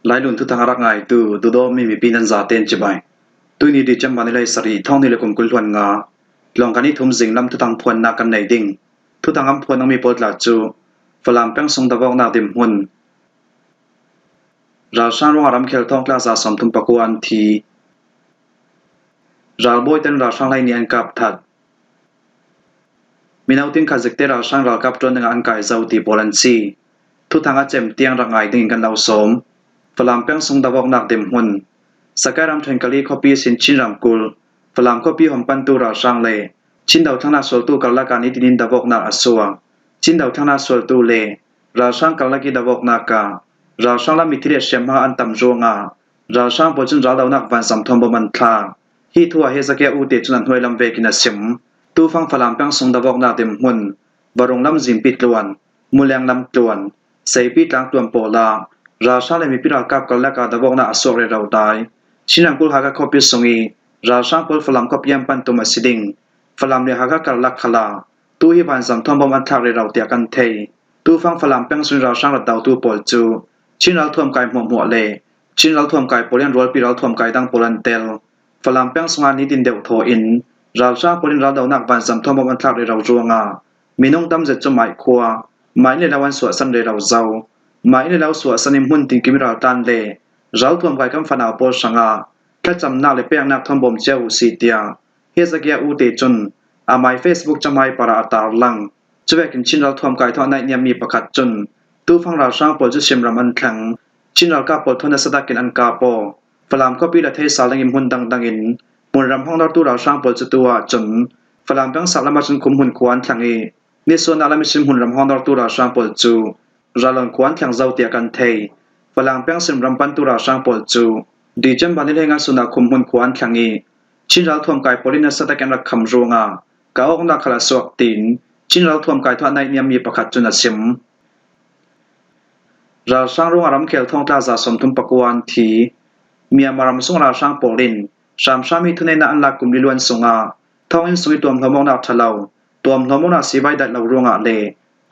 หลายลุนทุทางรักง่ายตูโดมีปีนันซาเตนจิบายตุยนี่ดิจัมบานิไลสรีท่องนี่เลยกุมกุลทวนงาลองกันนี้ทุ่มสิงลำทุทางพวนนากันในดิ่งทุทางอำพวนต้องมีปอดหลาจูฝรั่งแป้งทรงตะบอกนาดิมหุนราชาโรงอารมณ์เคลท่องกลาสาสมทุมปะกวนทีราบอยเต็นราชาไลเนียนกับทัดมีนาวติงคาซิกเตราชารากับจวนหนึ่งอันกายเจ้าตีโปแลนซีทุทางอาเจมเตียงรักง่ายดิ่งกันเราสมฝรั่งแป้งทรงตะบอกนาดิมหุนสกายรำเทนกะลีคอปีสินชินรำกุลฝรั่งคอปีหอมปันตูราช่างเลชินดาวทั้งนาสวลตูกัลลากานิดินดาวกนาอสัวชินดาวทั้งนาสวลตูเลราช่างกัลลากิดาวกนาการาช่างละมิทเรเชมหาอันตัมโจงาราช่างปจุนราดาวนักวันสัมทอมบมันทาฮีทัวเฮสเกอูเตจุนันหวยลำเวกินัสิมตูฟังฝรั่งแป้งทรงดาวกนาเต็มหุนบรงลำจิมปิดลวนมูแรงลำตวนเซปิดลางตวนโปลาราช่างเลยมีปิรากับกัลลากาดาวกนาอสัวเรเราตายชินังกุลหากคอปิสงีราช่างปลฝรั่งคอปียมปันตุมัสดิงฝรั่งเนี่ยหากกัลลักขลาตูฮีวันสัมทอมบมันทาเรเราเตียกันเทตูฟังฝรั่งแป้งสุนราช่างระดาวตูปอลจูชินเราท่วมกายหัวเลชินเราท่วมกายโปเลียนรัวปีเราท่วมกายดังโปแลนเตลฝรั่งแป้งสงานิดินเดวโทอินราช่างโปเลียนเราดาวนักวันสัมทอมบมันทาเรเราจวงามีน้องตั้มเจ็ดจหมายคัวหมายในละวันสวดสันเรเราเจ้าหมายในเราสวดสนิมหุ่นติงกิมิราตันเลเราท่วมกายกำฝนาวโปสังาถ้าจำหน้าเลยเปียงนักทอมบมเจ้าสีเตียเฮสเกียอูเตจุนอาไมเฟซบุ๊กจะไม่ปราตาลังจะแวกินชินเราท่วมกายท่อในเนี่ยมีประคัดจุนตู้ฟังราช่างปอจุชิมรำอันแข็งชินเรากาปอทนสดากินอันกาปอฝรั่งก็ปีละเทศาลังอิมหุ่นดังอินมุนรำห้องเราตู้ราช่างปอจุตัวจุนฝรั่งแบงสักละมาจนคุมหุ่นควันแข็งนิส่วนอาลามิชิมหุ่นรำห้องเราตู้ราช่างปอจูราลอนควันแข็งเจ้าเตียกันเทฝรั่งแบงสิมรำปันตู้ราช่างปอจูดีจัมบันเลงาสุนาคุมหุ่นควันแข็งชินเราท่วมกายปอลินสตะแกมรักคำโรงากาออกนักขลาสวกตินชินเราท่วมกายท่าในเนี่ยมีประคัดจุนสิมราช่างโรงอารมณ์เคลท่องตาจาสมทุมปกวนทีเมียมารำส่งราช่างปอลินสามชามีทุนในนาอันลักกุมลิลวนสงาท่องอินสุยตัวมพมนาทะเลาตัวมพมนาสีใบดัดเราโรงเล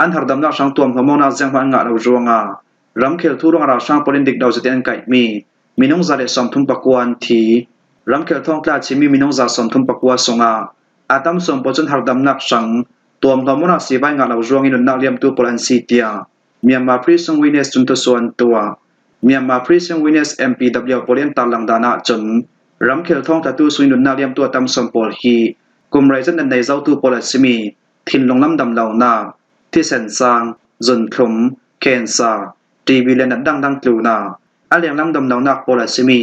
อันหาดำนักช่างตัวมพมนาเจียงพันงาเราโรงรำเคลทุรงราช่างปอลินดิกดาวจะเตียนไก่มีน้องซาเลสมทุมปกวนทีรำเคลท่องกลาชิมีน้องซาสมทุมปกวสงาอาตมสมปจนหาดำนักสังตัวมพมนาสีใบงาเราโรงอินุนนักเลียมตัวปอลันซีเตียเมียมาพรีซงวินเนสจุนตัวส่วนตัวเมียมาพรีซงวินเนส MPW ปอลินตาลังดานาจนรำเคลท่องตะตูสุยนุนนักเลียมตัวตามสมปอลฮีกุมไรจันในเจ้าตัวปอลัสมีทินลงลำดำเหล่านาที่เซนซางจนพรมเคนซาทีวีเลนดังกลูนาอาเลียงลำดำเหล่านักปอลัสมี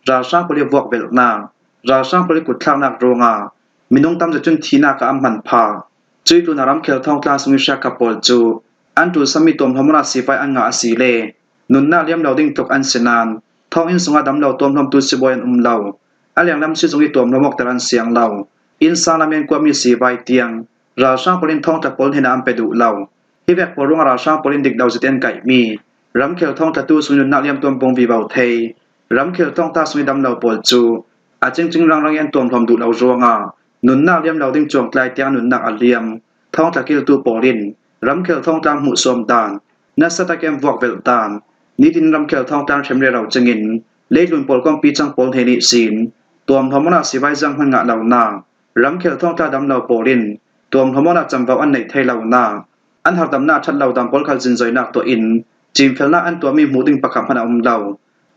ราช่างปอลิวอกเวลนาราช่างปอลิกุดทางนักโรงมีน้องตามจะจุนทีนากอัมพันพาจุยตุนารำเคลท่องกลาสมิชากับปอลจูอันตูสมิตวมพมราสีไฟอันงาสีเลนุนนาเลียมเหล่าดิ่งตกอันเสนานท่องอินสงาดำเหล่าตัวมลมตุสิบอยอันเหล่าอาเลียงลำชิจงอิตัวมลมกตรันเสียงเหล่าอินซาลาเมนกว่ามีสีใบเตียงราช่างปอลินท่องตะปอลเฮนาอัมเปดูเหล่าฮิเวกปอรุงราช่างปอลินดิกดาวจะเตียนไก่มีรำเคลท่องตะตูสุนุนนาเลียมตัวมปงวีเบาเทรำเคลท่องตาสมิดำเหล่าปอลจูอาจึงรังยันตัวมลมดูเหล่ารัวงานุนนาเลียมเหล่าดิ่งจวงกลายเตียงนุนนักอัลเลียมท่องตะกิลตูปอลินรำเคลท่องตามหุสวมดานนัสตะแกมวอกเวลดานนิดินรำเคลท่องตามเชมเรเราจึงินเลลุนปอลกอมปีจังปอลเฮนิซีนตัวมพมนาสีใบจังพังงะเหล่านารำเคลท่องตาดำเหล่าปอลินตัวมพมนาจำเบาอันในไทยเหล่านาอันหาดำนาชัดเหล่าดำปอลคัลจินใจนักตัวอินจิมเฟลนาอันตัวมีหูดิ่งประคำพนาเหล่า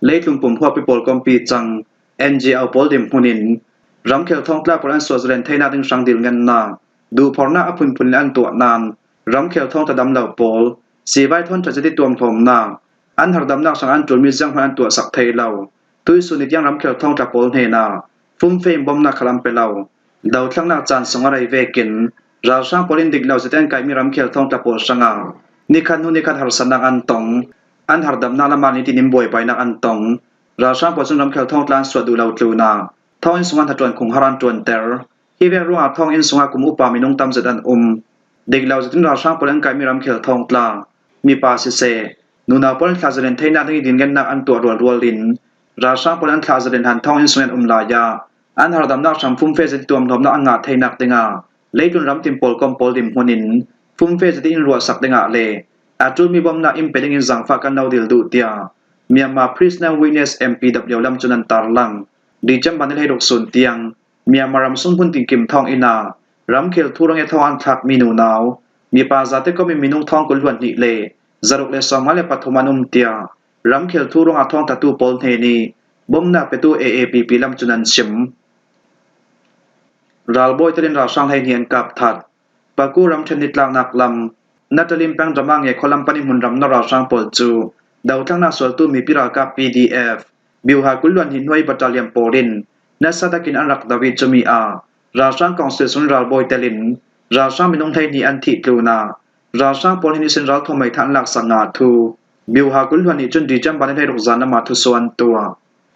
เลลุนปุ่มพวกปีปอลกอมปีจังNGL ปอลดิมหุนินรำเคลท่องตาปอลอันสวดเรนไทยนาดึงสังดิลเงินนาดูพอร์นาอพุนอันตัวนานรำเคลท่องตาดำเหล่าปอลสีใบทนจะติดตัวมพมนาอันหาดำนักสังอันจุลมีจังพันอันตัวสักไทยเหล่าตุยสุนิยังรำเคลท่องตาปอลเฮนาฟุ้มเฟมบอมนักขลัมเปล่าดาวทั้งนักจานสงอะไรเวกินราช่างปอลินดิกเหล่าจะเต้นไก่มีรำเคลท่องตาปอลสังอานิคันนุนิคันหาสนักอันตงอันหาดำนักละมานิตินิมบวยไปนักอันตงราช่างปอลจนรำเคลท่องตาสวดดูเหล่าตูนาท่องอินสงอันถัดจวนคงฮารันจวนเตอร์ฮีเวรุ่งอาท่องอินสงอากุมอุปามีน้องตามจะดันเด็กเหล่าจะถึงราช่างปอลินไก่มีรำเคลท่องตามีปาซิเซนูนาปอลคาซเรนไทยนาที่ดินกันนักอันตัวรัวลินราช่างปอลินคาซเรนหันท่องอินสงอันลายาอันหาดำนักสัมฟุมเฟสติตัวมทอมนักอังงาไทยนักเตงาเลจุนรำติมปอลกอมปอลดิมหุนินฟุมเฟสติอินรัวสักเตงาเลอาจูมีบอมนาอิมเปลิงอินสังฟากันนาดิลดูเตีย Myanmar Prisoner Witness MPW ลำจุนันตารลังดีจำบันให้ดกส่วนเตียงเมียมารำสุ่มพุ่นติงกิมทองอินารำเขลทุรังเอทองอันทักมีนูนาวมีปาซาเตก็มีมินุงทองกุลวันนิเลจรุกเลสองมาเลปฐมานุมเตียรำเขลทุรังอาทองตะตูปอลเทนีบ่มนาเปตู AAPP ลำจุนันชิมรัลบอยตรินราช่างให้เนียนกับทัดปากูรำชนิดลางนักลำนัตลิมแปงจำมังเงคอลัมปนิมุนรำนราช่างปอลจูดาวทั้งนาสวลตูมีพิรากับ PDF บิวหากุลวันหินไว้บัตรเลียมโปลินนัสตะกินอันรักดาวิดจมีอาราช่างกองเสสุนรัลบอยตลินราช่างมินงไทยนีอันทิลูนาราช่างปอลินิสินรัลทอมไมทันลักสังอาทูบิวหากุลวันหิจุนดีจัมบันให้รุกซานามาทุสวนตัว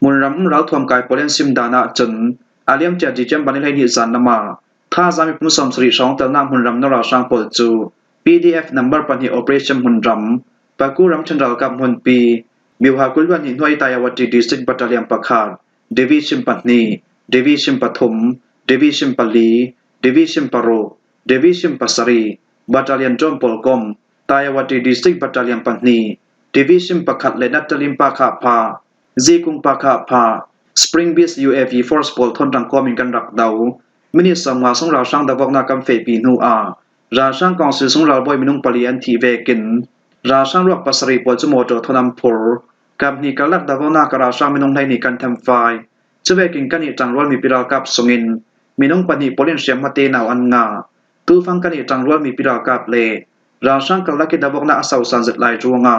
มุนรำรัลทอมกายปอลินซิมดานาจนอาเลียมเจดีจัมบันให้นิซานามาถ้าจามิมุสมสริช่องเตลนามุนรำนราช่างปอลจู PDF number ปันหิ operation มุนรำปากูรำชันรัลกับมุนปีบิวหากุลวันหินห้วยตายาวดีดิสตริกบัตรเลียมปะขาดเดวิชิมปัตนีเดวิชิมปฐมเดวิชิมปลีเดวิชิมปโรเดวิชิมปัสรีบัตรเลียนจอมปอลกอมตายาวดีดิสตริกบัตรเลียมปัตนีเดวิชิมปะขัดเลนัตลิมปะขาพาซีกุงปะขาพาSpring Beach UAV Force ปอลทนรังกอมินกันรักดาวมินิสมาสงราช่างดาวนากัมเฟปีนูอาราช่างกองสื่อสงราบอยมินุงปลีอันทีเวกินราช่างรวกปัสรีปอลจโมโจทนัมพูร์กับนิกาลักดาวนาการาช่างมินุงไทยนิกันทำไฟจะเวกินกันนิจังรวลมีปิรากับสงินมินุงปนีปอลินเชียมมาเตนาวอันงาตูฟังกันนิจังรวลมีปิรากับเลราช่างกัลักกิดาวนาอาสาวสันจิตไลจวงา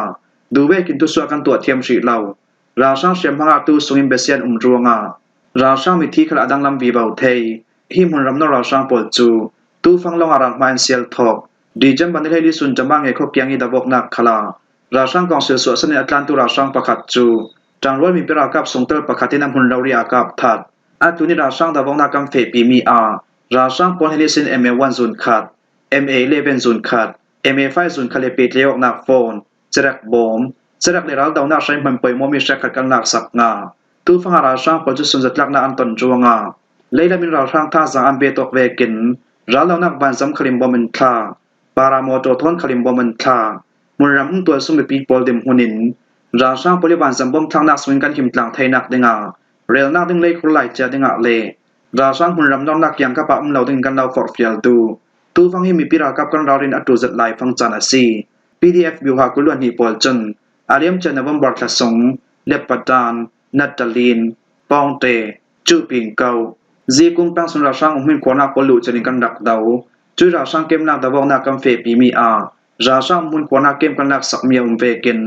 ดูเวกินตุสวกันตัวเทียมสีเหลาราช่างเชียมพังอาตูสงินเบเซียนจวงาราช่างมิทีขลาดังลำวีเบาเทยหิมุนรำนราช่างปอลจูตูฟังลงอารักมาอินเซียลทอกดีจัมบันให้ลิสุนจำบังเอคบยังอีดาวกนักขลาราช่างกองเสือสวสนิอัตลันตุราช่างประคัดจูจังรวลมีปิรากับสงเตอร์ประคัดที่นำหุ่นเราเรียกับทัดอาตุนิราช่างดาวกนักกัมเฟปีมีอาราช่างปอลให้ลิสิน MA1 ซุนขัด MA11 ซุนขัด MA5 ซุนคาเลปิดเลี้ยวนักโฟนเจรักบอมเจรักเลรัลดาวนักใช้มันเปยโมมิเชขัดกันนักสักงาตูฟังราช่างปอลจุสุนจัดลักนักอันตันจวงาเลยละมินราช่างท่าสังอันเบตกเวกินรัลดาวนักบันซัมคลิมบอมันคลาปารามอโจทอนคลิมบอมันคลามุนรำตัวสมบีปอลเดมหุนินราช่างปริบันซัมบอมทางนักสวิงกันหิมตลังไทยนักดึงอาเรลนักดึงเลยคนไหลเจดึงอาเลราช่างมุนรำน้องนักยังกับปะเราดึงกันเราฟอร์ฟิลตูฟังให้มีปิรากับกันเราเรียนอัตุจัดไลฟังจานาซี PDF บิวหากุลวันฮีปอลจนอาเลียมเจนวมบอร์ทสงเล็บปัตตานนัตตลีนปองเตจูปิงเกาจีกุงแปงสุนราช่างหุ่นขวานักปลุจนิกันดักดาวจุราช่างเกมนักดาวนักกัมเฟปีมีอาราช่างหุ่นขวานักเกมกันนักสักเมียเวกิน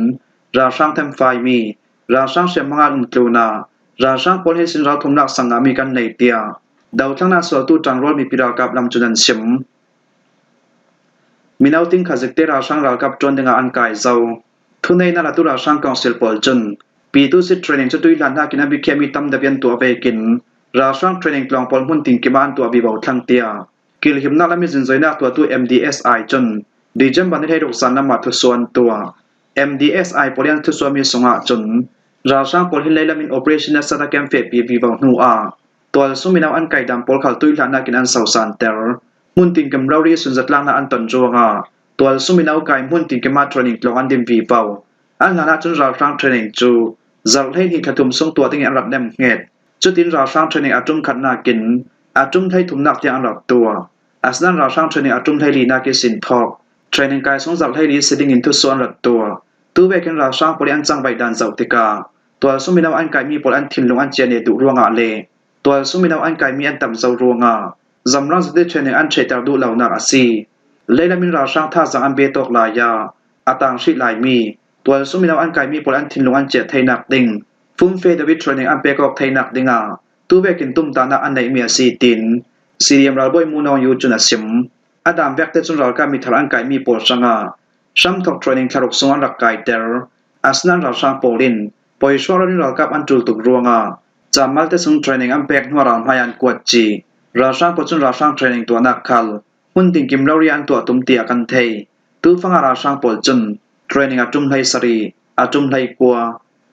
ราช่างเทมไฟมีราช่างเชมงานตุนาราช่างปอลให้สินราทุมนักสังอามีกันในเตียดาวทั้งนักสวตูจังรวลมีปิรากับลำจุนันชิมมินาวติงขจิกเตราช่างรากับจวนดึงอันกายเจ้าทุนในนาลตุราช่างกองเซลปอลจนปีตุสิเทรนนิ่งจะตุยหลานนักกินบิเคมีตั้มเดียนตัวเวกินราช่างเทรนนิ่งกลองปอลหุ่นติงกิบานตัวบีบาวทั้งเตียกิลหิมนักละมิสินใจนักตัว MDSI จนดีจัมบันให้ดอกสันนำมาทุส่วนตัว MDSI ปอลินทุส่วนมีสงะจนราช่างปอลหินเลยละมิน Operation สตาร์แกมเฟปีบีบาวนัวตัวสุมินาวอันไก่ดำปอลขัลตุยหลานนักกินอันสาวสันเตอร์หุ่นติงกิมเราเรียสุนจัดล่างนักอันตันจัวงาตัวสุมินาวไก่หุ่นติงกิมาเทรนนิ่งกลองอันดิมบีบาวอันหลานนักจนราช่างเทรนนิ่งจูจัลให้หินขทุมส่งตัวติงอันรับเดมเงดจุดตินราช่างเทรนนิ่งอาจุมขัดนากินอาจุมไทยทุมนักที่อันรับตัวอาสนันราช่างเทรนนิ่งอาจุมไทยลีนากิสินทอกเทรนนิ่งกายสงจัลให้ลีเสดิงอินทุส่วนรับตัวตู้เวกินราช่างปริอันจังใบดันเจ้าติกาตัวสุมินาวอันไก่มีปริอันทินลงอันเจเนตุรวงอาเลตัวสุมินาวอันไก่มีอันต่ำเจ้ารวงอาจำรังสติเทรนนิ่งอันเชตาดูเหล่านักอาศีเลยละมินราช่างท่าสังอันเบตกลายาอาตังชิลายมีตัวสุมินาวอันไก่มีปริอันทินลงอันเจไทยนักดิงฟุ่มเฟดวิทเทรนนิ่งอันเปกอกไทยนักดิงาตู้เวกินตุ้มตานักอันในเมียซีตินซีเรียมราบอยมูนองยูจุนัสิมอดามแวกเตจุนราก็มีทางอันไก่มีปอดสังอาชัมทอกเทรนนิ่งทารกสงอันรักไก่เตอร์อาสนันราช่างโปลินปอยชัวร์นิรากับอันจุลตุกรวงอาจามัลเตซุงเทรนนิ่งอันเปกนัวรามพยันกวดจีราช่างปจุนราช่างเทรนนิ่งตัวนักขัลหุ่นติงกิมเราเรียนตัวตุ้มเตียกันเทยตู้ฟังราช่างปอลจุนเทรนนิ่งอาจุมไทยสรีอาจุมไทยกัว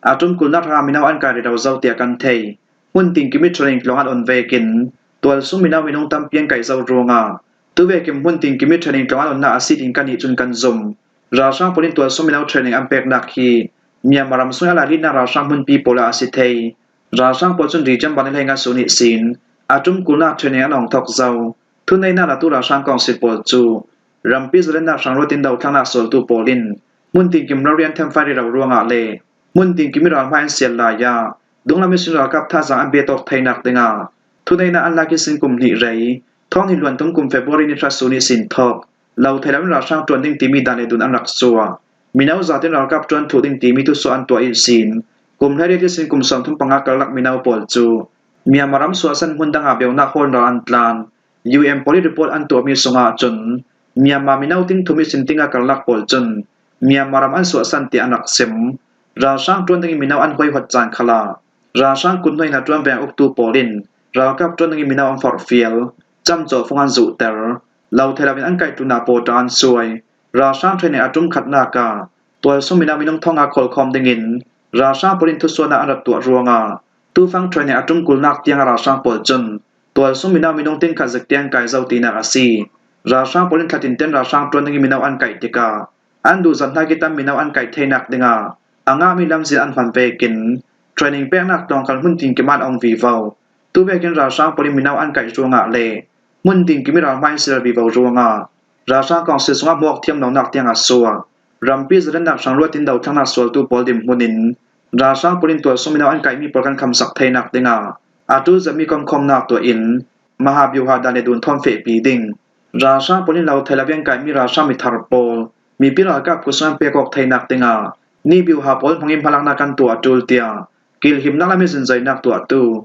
อาจุมกุลนัทรามินาวอันไก่เราเจ้าเตียกันเทยหุ่นติงกิมิเทรนนิ่งลงอันอนเวกินตัวสุมินาวินงตัมเปียงไก่เจ้ารวงอาตู้เวกิมหุ่นติงกิมิเทรนนิ่งลงอันอนนาอาศิติงกันหิจุนกันซุมราช่างปอลินตัวสุมินาเทรนนิ่งอันเปกนักฮี เมียมารำสุนala ri na ra sang mun pi pola asithei ra sang pol chun ri jam ban lenga suni sin atum kuna thene anong thok zau thunai na la tu ra sang kong sit pol chu rampi zren na sang rotin dau thana sol tu polin mun tin kim rian tham fari ra ruanga le mun tin kim ra mai sel la ya dungla mi sin ra kap tha za ambe tok thainak tenga thunai na an la ki sin kum ni rei thong hi luan tum kum february ni trasuni sin thok lau thailam ra sang tuan ding timi dan le dun an rak suwa minau zatin ra kap tuan thu ding timi tu so an to il sin kum thari ki sin kum som thum panga kalak minau pol chu mia maram so san hun danga beuna hol ra an tlan UM police report an to mi songa chun mia ma minau ting thumi sin tinga kalak pol chun mia maram an so san ti anak sem ra sang tuan ding minau an hoi hot chan khala ra sang kun noi na tuan bang ok tu polin ra kap tuan ding minau an for fiel cham cho fongan zu ter lau thelawin an kai tu na po tan suai ra sang thene atum khatna ka toy sumina minong thonga khol khom dingin ra sang polin thu sona an tu ruanga tu fang thene atum kulnak tiang ra sang pol chun toy sumina minong tin kha jak tiang kai zau tina asi ra sang polin khatin ten ra sang tuan ding minau an kai tika an du zan tha ki tam minau an kai theinak dinga anga mi lam zin an fan pe kin training pe nak tong kan hun tin ki man ong vi vau tu be kin ra sang polin minau an kai ruanga le mun tin ki mi ra mai sel vi vau ruanga ra sang kong se sunga mok thiam no nak tiang asua rampi zren nak sang rotin dau thangna sol tu pol dim munin ra sang polin to sumina an kai mi por kan kham sak thainak dinga atu zami kon khom nak to in mahabhyuha dane dun thom fe pi ding ra sang polin lau thailabian kai mi ra sang mi thar pol mi pira kap kusan pe kok thainak dinga ni biu ha pol phangim phalak na kan tu atul tia kil him nak la mi zin zai nak tu atu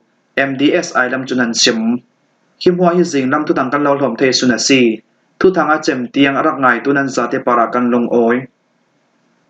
MDSI lam chunan sim himwa hi jing lam tu tang kan lo hlom the sunasi thu thanga chem tiang arak ngai tunan zate para kan long oi